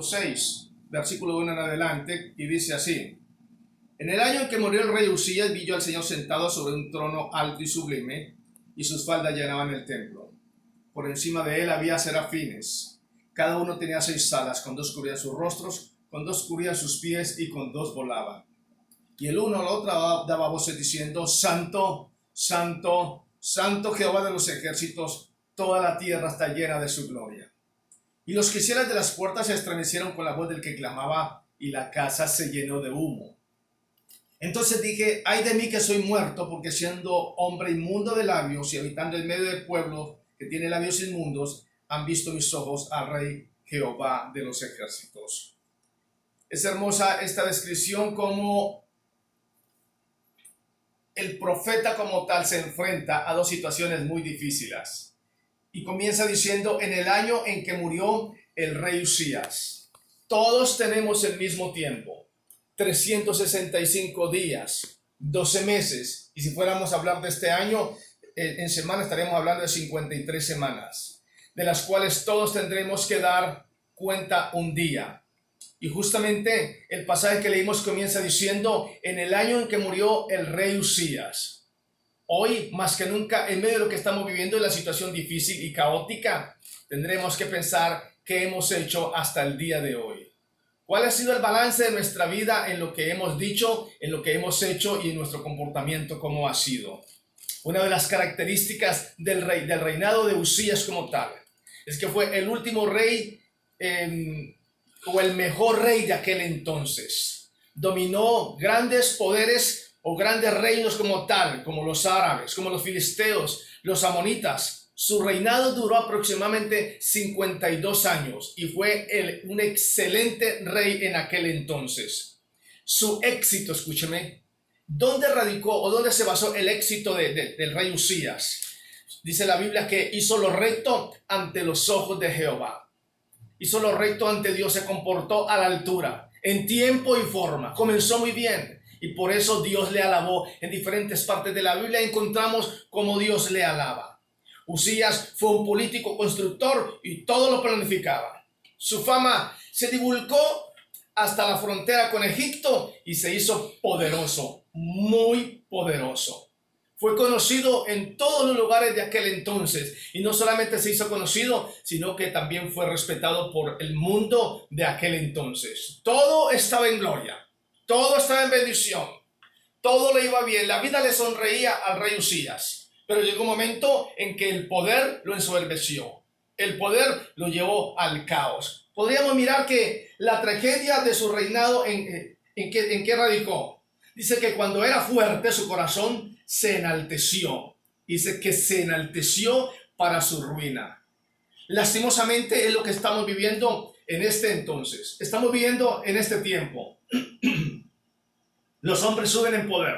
6, versículo 1 en adelante, y dice así: En el año en que murió el rey Usías, vi yo al Señor sentado sobre un trono alto y sublime, y sus faldas llenaban el templo. Por encima de él había serafines. Cada uno tenía 6 alas, con 2 cubrían sus rostros, con 2 cubrían sus pies, y con 2 volaban. Y el uno al otro daba voces diciendo: Santo, Santo, Santo Jehová de los ejércitos, toda la tierra está llena de su gloria. Y los quiciales de las puertas se estremecieron con la voz del que clamaba, y la casa se llenó de humo. Entonces dije: ay de mí que soy muerto, porque siendo hombre inmundo de labios y habitando en medio del pueblo que tiene labios inmundos, han visto mis ojos al Rey Jehová de los ejércitos. Es hermosa esta descripción, como el profeta como tal se enfrenta a 2 situaciones muy difíciles. Y comienza diciendo: en el año en que murió el rey Usías. Todos tenemos el mismo tiempo, 365 días, 12 meses. Y si fuéramos a hablar de este año, en semana estaríamos hablando de 53 semanas, de las cuales todos tendremos que dar cuenta un día. Y justamente el pasaje que leímos comienza diciendo: en el año en que murió el rey Usías. Hoy, más que nunca, en medio de lo que estamos viviendo, en la situación difícil y caótica, tendremos que pensar qué hemos hecho hasta el día de hoy. ¿Cuál ha sido el balance de nuestra vida en lo que hemos dicho, en lo que hemos hecho y en nuestro comportamiento, cómo ha sido? Una de las características del reinado de Usías como tal, es que fue el último rey o el mejor rey de aquel entonces. Dominó grandes poderes o grandes reinos como tal, como los árabes, como los filisteos, los amonitas. Su reinado duró aproximadamente 52 años y fue un excelente rey en aquel entonces. Su éxito, escúcheme, ¿dónde radicó o dónde se basó el éxito del rey Usías? Dice la Biblia que hizo lo recto ante los ojos de Jehová. Hizo lo recto ante Dios, se comportó a la altura, en tiempo y forma. Comenzó muy bien y por eso Dios le alabó. En diferentes partes de la Biblia encontramos cómo Dios le alaba. Usías fue un político constructor y todo lo planificaba. Su fama se divulgó hasta la frontera con Egipto y se hizo poderoso, muy poderoso. Fue conocido en todos los lugares de aquel entonces, y no solamente se hizo conocido, sino que también fue respetado por el mundo de aquel entonces. Todo estaba en gloria, todo estaba en bendición, todo le iba bien, la vida le sonreía al rey Usías. Pero llegó un momento en que el poder lo ensoberbeció, el poder lo llevó al caos. Podríamos mirar que la tragedia de su reinado en qué radicó. Dice que cuando era fuerte su corazón se enalteció. Dice que se enalteció para su ruina. Lastimosamente es lo que estamos viviendo en este entonces. Estamos viviendo en este tiempo. Los hombres suben en poder.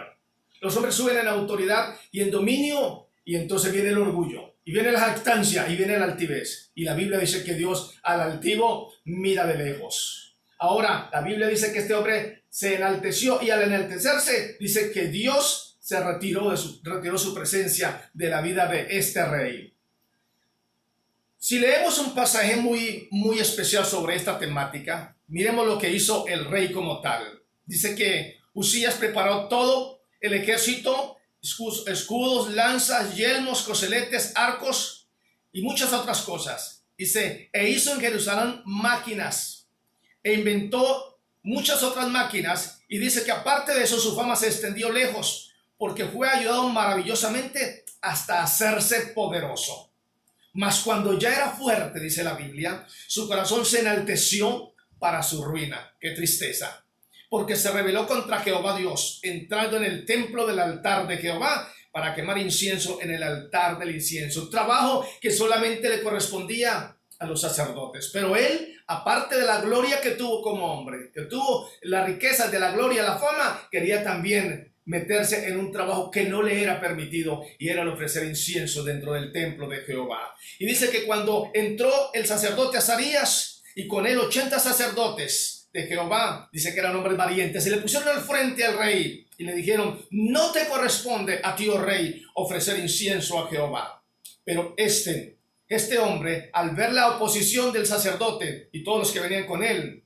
Los hombres suben en autoridad y en dominio, y entonces viene el orgullo, y viene la jactancia, y viene la altivez. Y la Biblia dice que Dios al altivo mira de lejos. Ahora, la Biblia dice que este hombre se enalteció, y al enaltecerse, dice que Dios se retiró su presencia de la vida de este rey. Si leemos un pasaje muy especial sobre esta temática, miremos lo que hizo el rey como tal. Dice que Usías preparó todo el ejército, escudos, lanzas, yelmos, coseletes, arcos y muchas otras cosas. Dice, e hizo en Jerusalén máquinas, e inventó muchas otras máquinas, y dice que aparte de eso su fama se extendió lejos, porque fue ayudado maravillosamente hasta hacerse poderoso. Mas cuando ya era fuerte, dice la Biblia, su corazón se enalteció para su ruina. ¡Qué tristeza! Porque se rebeló contra Jehová Dios, entrando en el templo del altar de Jehová para quemar incienso en el altar del incienso. Trabajo que solamente le correspondía a los sacerdotes. Pero él, aparte de la gloria que tuvo como hombre, que tuvo la riqueza de la gloria, la fama, quería también meterse en un trabajo que no le era permitido, y era el ofrecer incienso dentro del templo de Jehová. Y dice que cuando entró el sacerdote Azarías y con él 80 sacerdotes de Jehová, dice que eran hombres valientes, se le pusieron al frente al rey y le dijeron: no te corresponde a ti, oh rey, ofrecer incienso a Jehová. Pero este este hombre, al ver la oposición del sacerdote y todos los que venían con él,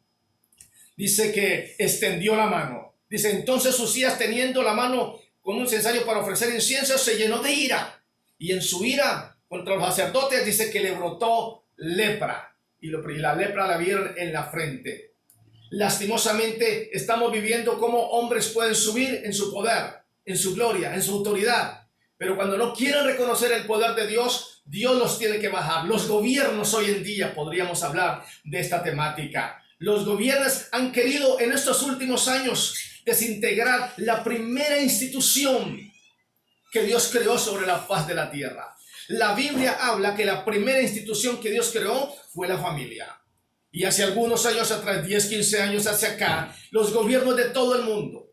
dice que extendió la mano. Dice, entonces Uzías, teniendo la mano con un incensario para ofrecer incienso, se llenó de ira. Y en su ira contra los sacerdotes dice que le brotó lepra. Y la lepra la vieron en la frente. Lastimosamente estamos viviendo como hombres pueden subir en su poder, en su gloria, en su autoridad. Pero cuando no quieren reconocer el poder de Dios, Dios los tiene que bajar. Los gobiernos hoy en día, podríamos hablar de esta temática. Los gobiernos han querido en estos últimos años desintegrar la primera institución que Dios creó sobre la faz de la tierra. La Biblia habla que la primera institución que Dios creó fue la familia. Y hace algunos años atrás, 10, 15 años hacia acá, los gobiernos de todo el mundo,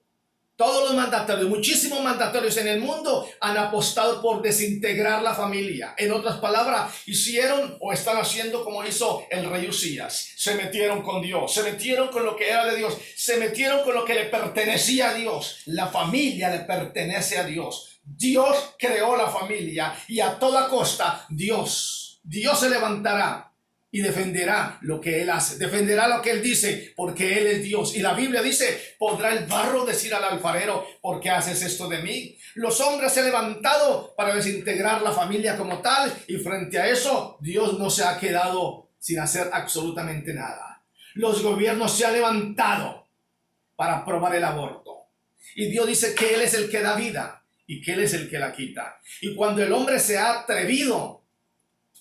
todos los mandatarios, muchísimos mandatarios en el mundo han apostado por desintegrar la familia. En otras palabras, hicieron o están haciendo como hizo el rey Uzías. Se metieron con Dios, se metieron con lo que era de Dios, se metieron con lo que le pertenecía a Dios. La familia le pertenece a Dios. Dios creó la familia y a toda costa Dios se levantará y defenderá lo que Él hace, defenderá lo que Él dice, porque Él es Dios. Y la Biblia dice, ¿podrá el barro decir al alfarero, ¿por qué haces esto de mí? Los hombres se han levantado para desintegrar la familia como tal, y frente a eso, Dios no se ha quedado sin hacer absolutamente nada. Los gobiernos se han levantado para aprobar el aborto. Y Dios dice que Él es el que da vida y que Él es el que la quita. Y cuando el hombre se ha atrevido,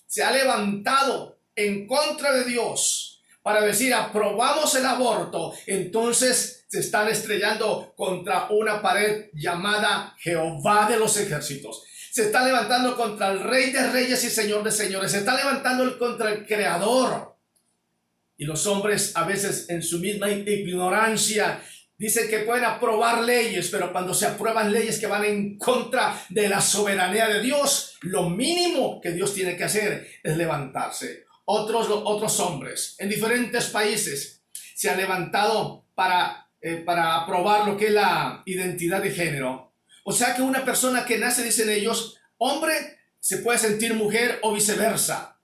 se ha levantado en contra de Dios para decir aprobamos el aborto, entonces se están estrellando contra una pared llamada Jehová de los ejércitos. Se está levantando contra el Rey de reyes y Señor de señores. Se está levantando contra el Creador. Y los hombres a veces en su misma ignorancia dicen que pueden aprobar leyes, pero cuando se aprueban leyes que van en contra de la soberanía de Dios, lo mínimo que Dios tiene que hacer es levantarse. Otros hombres en diferentes países se han levantado para aprobar lo que es la identidad de género. O sea que una persona que nace, dicen ellos, hombre, se puede sentir mujer o viceversa.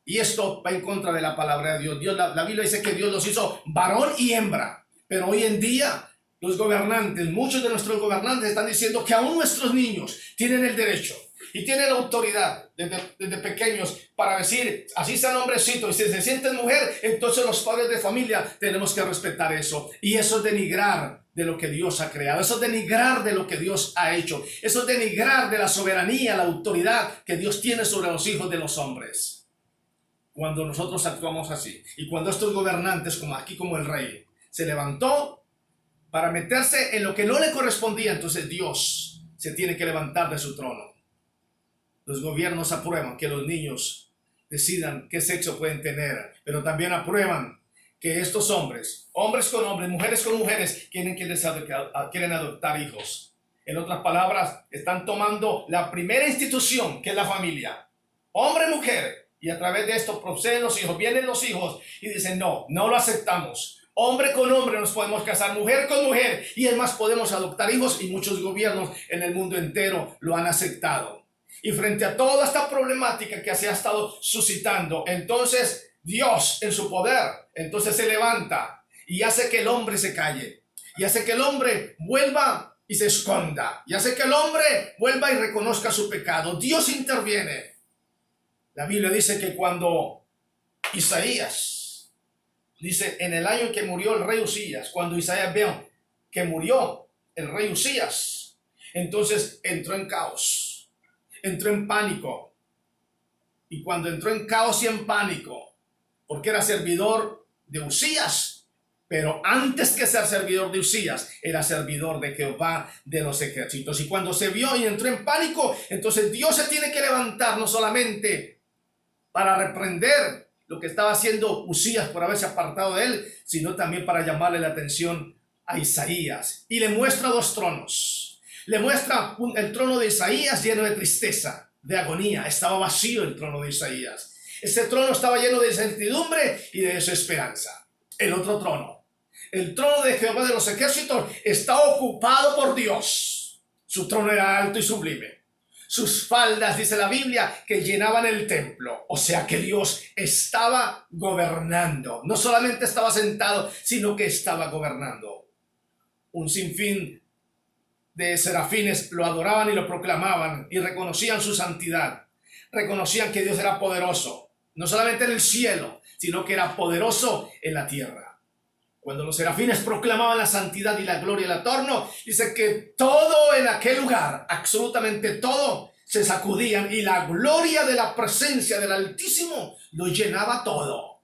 Y esto va en contra de la palabra de Dios. La Biblia dice que Dios los hizo varón y hembra. Pero hoy en día los gobernantes, muchos de nuestros gobernantes están diciendo que aún nuestros niños tienen el derecho y tienen la autoridad desde pequeños para decir, así sean hombrecito, y si se sienten mujer, entonces los padres de familia tenemos que respetar eso. Y eso es denigrar de lo que Dios ha creado, eso es denigrar de lo que Dios ha hecho, eso es denigrar de la soberanía, la autoridad que Dios tiene sobre los hijos de los hombres. Cuando nosotros actuamos así, y cuando estos gobernantes, como el rey, se levantó para meterse en lo que no le correspondía, entonces Dios se tiene que levantar de su trono. Los gobiernos aprueban que los niños decidan qué sexo pueden tener, pero también aprueban que estos hombres con hombres, mujeres con mujeres, quieren adoptar hijos. En otras palabras, están tomando la primera institución, que es la familia, hombre, mujer, y a través de esto proceden los hijos, vienen los hijos y dicen, no lo aceptamos. Hombre con hombre nos podemos casar, mujer con mujer, y es más, podemos adoptar hijos, y muchos gobiernos en el mundo entero lo han aceptado. Y frente a toda esta problemática que se ha estado suscitando, entonces Dios en su poder, entonces se levanta y hace que el hombre se calle, y hace que el hombre vuelva y se esconda, y hace que el hombre vuelva y reconozca su pecado. Dios interviene. La Biblia dice que cuando Isaías, dice, en el año en que murió el rey Uzías, cuando Isaías vio que murió el rey Uzías, entonces entró en caos, entró en pánico. Y cuando entró en caos y en pánico, porque era servidor de Uzías, pero antes que ser servidor de Uzías, era servidor de Jehová de los ejércitos. Y cuando se vio y entró en pánico, entonces Dios se tiene que levantar no solamente para reprender lo que estaba haciendo Uzías por haberse apartado de él, sino también para llamarle la atención a Isaías. Y le muestra dos tronos. Le muestra el trono de Isaías lleno de tristeza, de agonía. Estaba vacío el trono de Isaías. Ese trono estaba lleno de incertidumbre y de desesperanza. El otro trono, el trono de Jehová de los ejércitos, está ocupado por Dios. Su trono era alto y sublime. Sus faldas, dice la Biblia, que llenaban el templo. O sea que Dios estaba gobernando. No solamente estaba sentado, sino que estaba gobernando. Un sinfín de serafines lo adoraban y lo proclamaban y reconocían su santidad. Reconocían que Dios era poderoso, no solamente en el cielo, sino que era poderoso en la tierra. Cuando los serafines proclamaban la santidad y la gloria del Eterno, dice que todo en aquel lugar, absolutamente todo, se sacudían y la gloria de la presencia del Altísimo lo llenaba todo.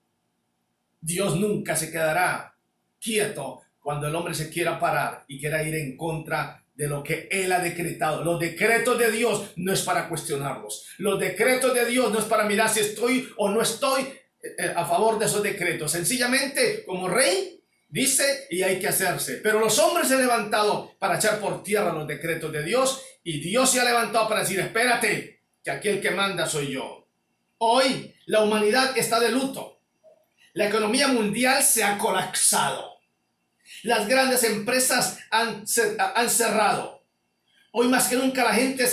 Dios nunca se quedará quieto cuando el hombre se quiera parar y quiera ir en contra de lo que Él ha decretado. Los decretos de Dios no es para cuestionarlos. Los decretos de Dios no es para mirar si estoy o no estoy a favor de esos decretos. Sencillamente, como rey, dice y hay que hacerse. Pero los hombres se han levantado para echar por tierra los decretos de Dios y Dios se ha levantado para decir, espérate, que aquí el que manda soy yo. Hoy la humanidad está de luto. La economía mundial se ha colapsado. Las grandes empresas han cerrado. Hoy más que nunca la gente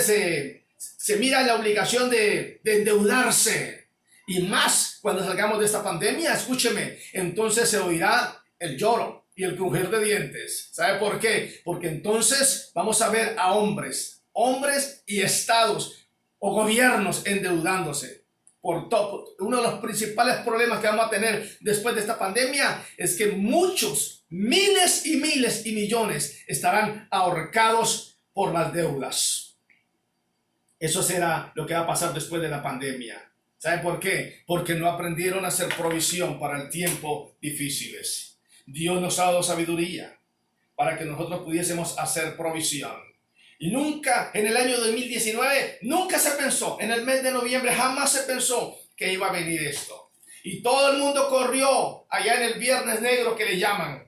se mira en la obligación de endeudarse. Y más cuando salgamos de esta pandemia, escúcheme, entonces se oirá el lloro y el crujir de dientes. ¿Sabe por qué? Porque entonces vamos a ver a hombres y estados o gobiernos endeudándose. Por todo. Uno de los principales problemas que vamos a tener después de esta pandemia es que muchos, miles y millones estarán ahorcados por las deudas. Eso será lo que va a pasar después de la pandemia. ¿Sabe por qué? Porque no aprendieron a hacer provisión para el tiempo difíciles. Dios nos ha dado sabiduría para que nosotros pudiésemos hacer provisión. Y nunca, en el año 2019, nunca se pensó, en el mes de noviembre jamás se pensó que iba a venir esto. Y todo el mundo corrió allá en el Viernes Negro que le llaman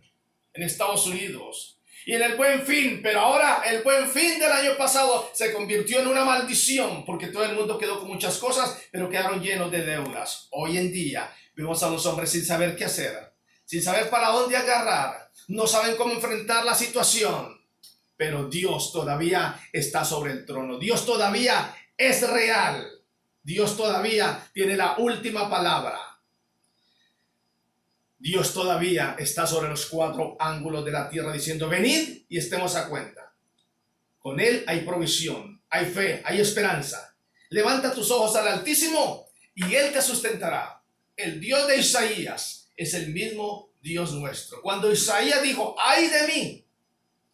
en Estados Unidos. Y en el Buen Fin, pero ahora el Buen Fin del año pasado se convirtió en una maldición porque todo el mundo quedó con muchas cosas, pero quedaron llenos de deudas. Hoy en día vemos a los hombres sin saber qué hacer, sin saber para dónde agarrar, no saben cómo enfrentar la situación. Pero Dios todavía está sobre el trono. Dios todavía es real. Dios todavía tiene la última palabra. Dios todavía está sobre los cuatro ángulos de la tierra diciendo, venid y estemos a cuenta. Con Él hay provisión, hay fe, hay esperanza. Levanta tus ojos al Altísimo y Él te sustentará. El Dios de Isaías es el mismo Dios nuestro. Cuando Isaías dijo, ay de mí,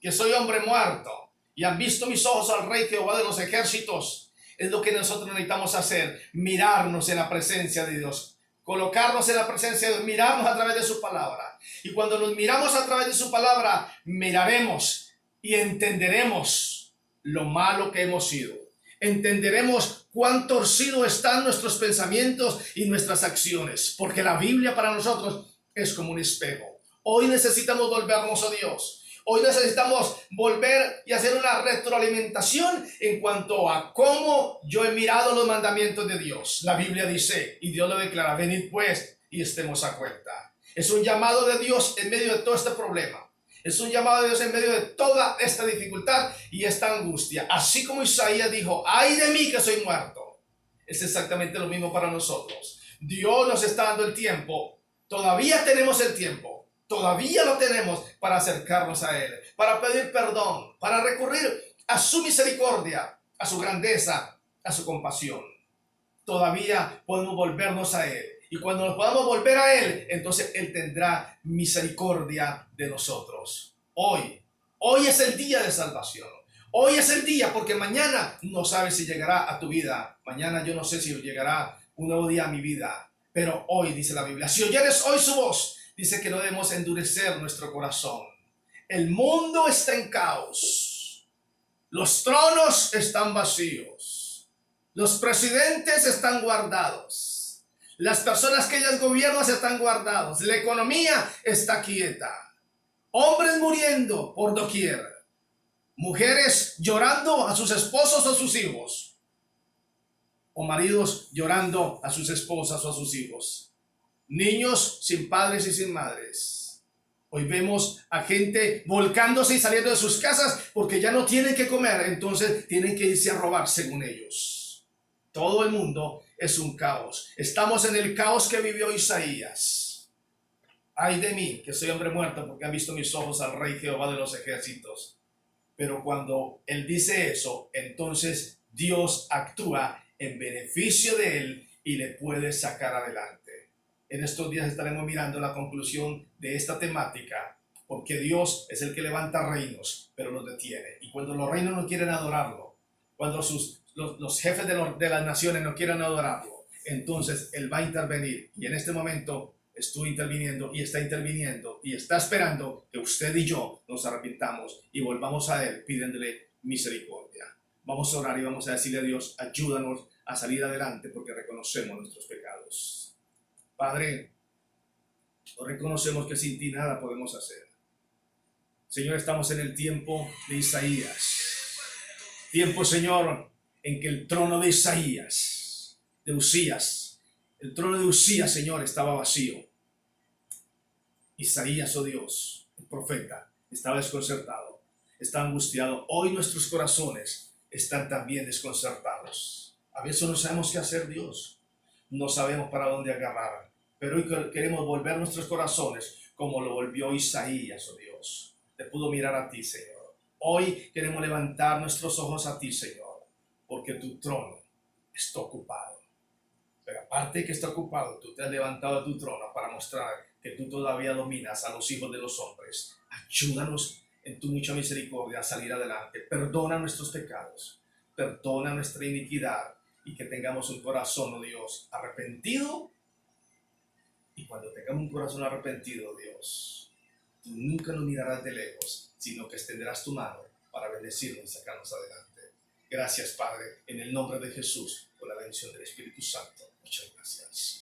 que soy hombre muerto, y han visto mis ojos al Rey Jehová de los ejércitos, es lo que nosotros necesitamos hacer, mirarnos en la presencia de Dios, colocarnos en la presencia de Dios, mirarnos a través de su palabra. Y cuando nos miramos a través de su palabra, miraremos y entenderemos lo malo que hemos sido. Entenderemos cuán torcidos están nuestros pensamientos y nuestras acciones, porque la Biblia para nosotros es como un espejo. Hoy necesitamos volvernos a Dios. Hoy necesitamos volver y hacer una retroalimentación en cuanto a cómo yo he mirado los mandamientos de Dios. La Biblia dice, y Dios lo declara, venid pues y estemos a cuenta. Es un llamado de Dios en medio de todo este problema. Es un llamado de Dios en medio de toda esta dificultad y esta angustia. Así como Isaías dijo, ay de mí que soy muerto. Es exactamente lo mismo para nosotros. Dios nos está dando el tiempo. Todavía tenemos el tiempo. Todavía lo tenemos para acercarnos a Él, para pedir perdón, para recurrir a su misericordia, a su grandeza, a su compasión. Todavía podemos volvernos a Él. Y cuando nos podamos volver a Él, entonces Él tendrá misericordia de nosotros. Hoy es el día de salvación. Hoy es el día porque mañana no sabes si llegará a tu vida. Mañana yo no sé si llegará un nuevo día a mi vida. Pero hoy, dice la Biblia, si oyeres hoy su voz, dice que no debemos endurecer nuestro corazón. El mundo está en caos. Los tronos están vacíos. Los presidentes están guardados. Las personas que ellas gobiernan están guardados. La economía está quieta. Hombres muriendo por doquier. Mujeres llorando a sus esposos o sus hijos. O maridos llorando a sus esposas o a sus hijos. Niños sin padres y sin madres. Hoy vemos a gente volcándose y saliendo de sus casas porque ya no tienen que comer, entonces tienen que irse a robar según ellos. Todo el mundo es un caos. Estamos en el caos que vivió Isaías. Ay de mí, que soy hombre muerto, porque han visto mis ojos al Rey Jehová de los ejércitos. Pero cuando él dice eso, entonces Dios actúa en beneficio de él y le puede sacar adelante. En estos días estaremos mirando la conclusión de esta temática, porque Dios es el que levanta reinos, pero los detiene. Y cuando los reinos no quieren adorarlo, cuando los jefes de las naciones no quieren adorarlo, entonces Él va a intervenir. Y en este momento estoy interviniendo y está esperando que usted y yo nos arrepintamos y volvamos a Él pidiéndole misericordia. Vamos a orar y vamos a decirle a Dios, ayúdanos a salir adelante porque reconocemos nuestros pecados. Padre, reconocemos que sin ti nada podemos hacer. Señor, estamos en el tiempo de Isaías. Tiempo, Señor, en que el trono de Isaías, de Usías, el trono de Usías, Señor, estaba vacío. Isaías, oh Dios, el profeta, estaba desconcertado, está angustiado. Hoy nuestros corazones están también desconcertados. A veces no sabemos qué hacer, Dios. No sabemos para dónde agarrar. Pero hoy queremos volver nuestros corazones como lo volvió Isaías, oh Dios. Te pudo mirar a ti, Señor. Hoy queremos levantar nuestros ojos a ti, Señor, porque tu trono está ocupado. Pero aparte de que está ocupado, tú te has levantado de tu trono para mostrar que tú todavía dominas a los hijos de los hombres. Ayúdanos en tu mucha misericordia a salir adelante. Perdona nuestros pecados, perdona nuestra iniquidad y que tengamos un corazón, oh Dios, arrepentido. Y cuando tengamos un corazón arrepentido, Dios, tú nunca nos mirarás de lejos, sino que extenderás tu mano para bendecirnos y sacarnos adelante. Gracias, Padre, en el nombre de Jesús, por la bendición del Espíritu Santo. Muchas gracias.